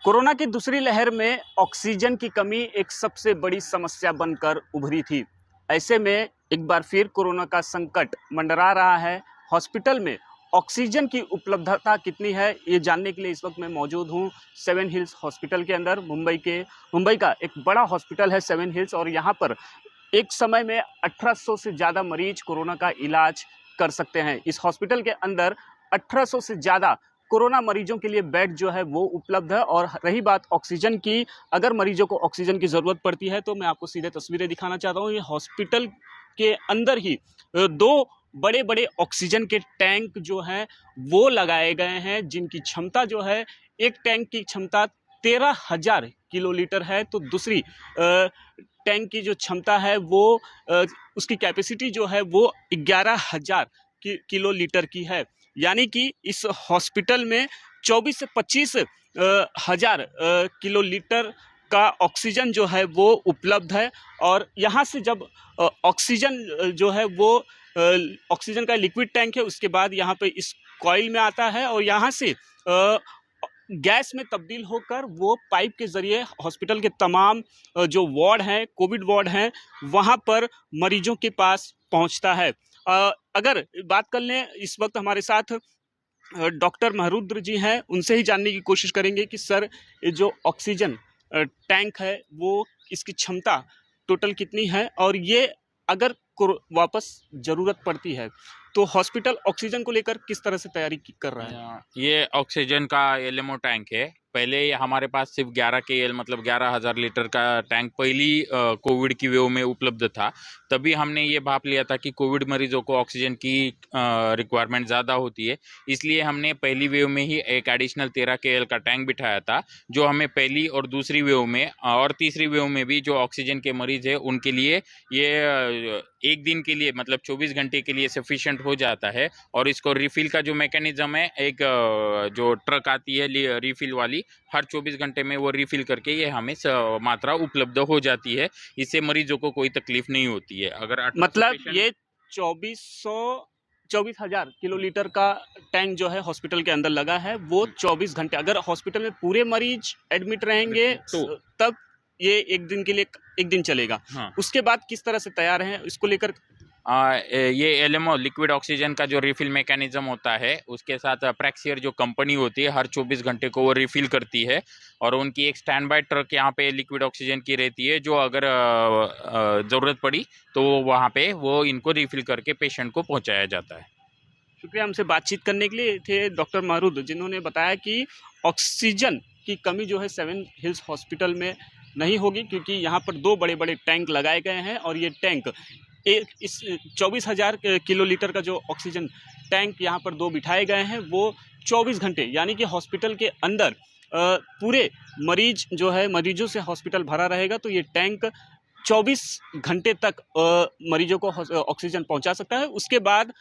Corona की दूसरी लहर में ऑक्सीजन की कमी एक सबसे बड़ी समस्या बनकर उभरी थी। ऐसे में एक बार फिर कोरोना का संकट मंडरा रहा है। हॉस्पिटल में ऑक्सीजन की उपलब्धता कितनी है, ये जानने के लिए इस वक्त मैं मौजूद हूँ सेवन हिल्स हॉस्पिटल के अंदर। मुंबई का एक बड़ा हॉस्पिटल है सेवन हिल्स, और यहाँ पर एक समय में 1800 से ज़्यादा मरीज कोरोना का इलाज कर सकते हैं। इस हॉस्पिटल के अंदर 1800 से ज़्यादा कोरोना मरीजों के लिए बेड जो है वो उपलब्ध है। और रही बात ऑक्सीजन की, अगर मरीजों को ऑक्सीजन की ज़रूरत पड़ती है तो मैं आपको सीधे तस्वीरें दिखाना चाहता हूँ। ये हॉस्पिटल के अंदर ही दो बड़े बड़े ऑक्सीजन के टैंक जो हैं वो लगाए गए हैं, जिनकी क्षमता जो है, एक टैंक की क्षमता 13,000 किलोलीटर है, तो दूसरी टैंक की जो क्षमता है वो उसकी कैपेसिटी जो है वो 11,000 किलोलीटर की है। यानी कि इस हॉस्पिटल में 24 से 25 हजार किलोलीटर का ऑक्सीजन जो है वो उपलब्ध है। और यहाँ से जब ऑक्सीजन जो है वो ऑक्सीजन का लिक्विड टैंक है, उसके बाद यहाँ पे इस कॉइल में आता है और यहाँ से गैस में तब्दील होकर वो पाइप के ज़रिए हॉस्पिटल के तमाम जो वार्ड हैं, कोविड वार्ड हैं, वहाँ पर मरीजों के पास पहुँचता है। अगर बात कर लें, इस वक्त हमारे साथ डॉक्टर महरुद्र जी हैं, उनसे ही जानने की कोशिश करेंगे कि सर, ये जो ऑक्सीजन टैंक है वो इसकी क्षमता टोटल कितनी है, और ये अगर वापस ज़रूरत पड़ती है तो हॉस्पिटल ऑक्सीजन को लेकर किस तरह से तैयारी कर रहा है। ये ऑक्सीजन का एलएमओ टैंक है। पहले हमारे पास सिर्फ 11 KL मतलब 11,000 लीटर का टैंक पहली कोविड की वेव में उपलब्ध था। तभी हमने ये भाप लिया था कि कोविड मरीजों को ऑक्सीजन की रिक्वायरमेंट ज़्यादा होती है, इसलिए हमने पहली वेव में ही एक एडिशनल 13 KL का टैंक बिठाया था, जो हमें पहली और दूसरी वेव में और तीसरी वेव में भी जो ऑक्सीजन के मरीज है उनके लिए ये एक दिन के लिए मतलब 24 घंटे के लिए सफिशिएंट हो जाता है। और इसको रिफिल का जो मैकेनिज्म है, एक जो ट्रक आती है रिफिल वाली, हर 24 घंटे में वो रिफिल करके ये हमें मात्रा उपलब्ध हो जाती है। इससे मरीजों को कोई तकलीफ नहीं होती है। अगर मतलब ये 24,000 किलोलीटर का टैंक जो है हॉस्पिटल के अंदर लगा है, वो 24 घंटे, अगर हॉस्पिटल में पूरे मरीज एडमिट रहेंगे तो तब ये एक दिन चलेगा। हाँ। उसके बाद किस तरह से तैयार हैं इसको लेकर? ये एलएमओ लिक्विड ऑक्सीजन का जो रिफिल मैकेनिज्म होता है, उसके साथ प्रैक्सियर जो कंपनी होती है हर 24 घंटे को वो रिफिल करती है, और उनकी एक स्टैंड बाय ट्रक यहाँ पे लिक्विड ऑक्सीजन की रहती है, जो अगर ज़रूरत पड़ी तो वहाँ पे वो इनको रिफिल करके पेशेंट को पहुँचाया जाता है। शुक्रिया हमसे बातचीत करने के लिए। थे डॉक्टर महरुद्र, जिन्होंने बताया कि ऑक्सीजन की कमी जो है सेवन हिल्स हॉस्पिटल में नहीं होगी, क्योंकि यहाँ पर दो बड़े बड़े टैंक लगाए गए हैं, और ये टैंक इस 24,000 किलोलीटर का जो ऑक्सीजन टैंक यहाँ पर दो बिठाए गए हैं, वो 24 घंटे, यानी कि हॉस्पिटल के अंदर पूरे मरीज जो है, मरीजों से हॉस्पिटल भरा रहेगा, तो ये टैंक 24 घंटे तक मरीजों को ऑक्सीजन पहुंचा सकता है। उसके बाद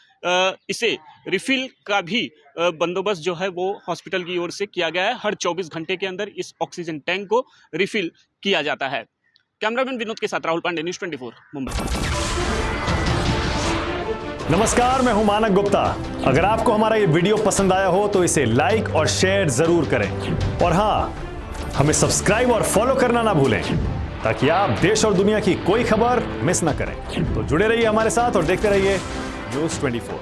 इसे रिफिल का भी बंदोबस्त जो है वो हॉस्पिटल की ओर से किया गया है। हर 24 घंटे के अंदर इस ऑक्सीजन टैंक को रिफिल किया जाता है। कैमरामैन विनोद के साथ राहुल पांडे, न्यूज़ 24 मुंबई। नमस्कार, मैं हूं मानक गुप्ता। अगर आपको हमारा ये वीडियो पसंद आया हो तो इसे लाइक और शेयर जरूर करें, और हां, हमें सब्सक्राइब और फॉलो करना ना भूलें, ताकि आप देश और दुनिया की कोई खबर मिस ना करें। तो जुड़े रहिए हमारे साथ और देखते रहिए न्यूज़ 24।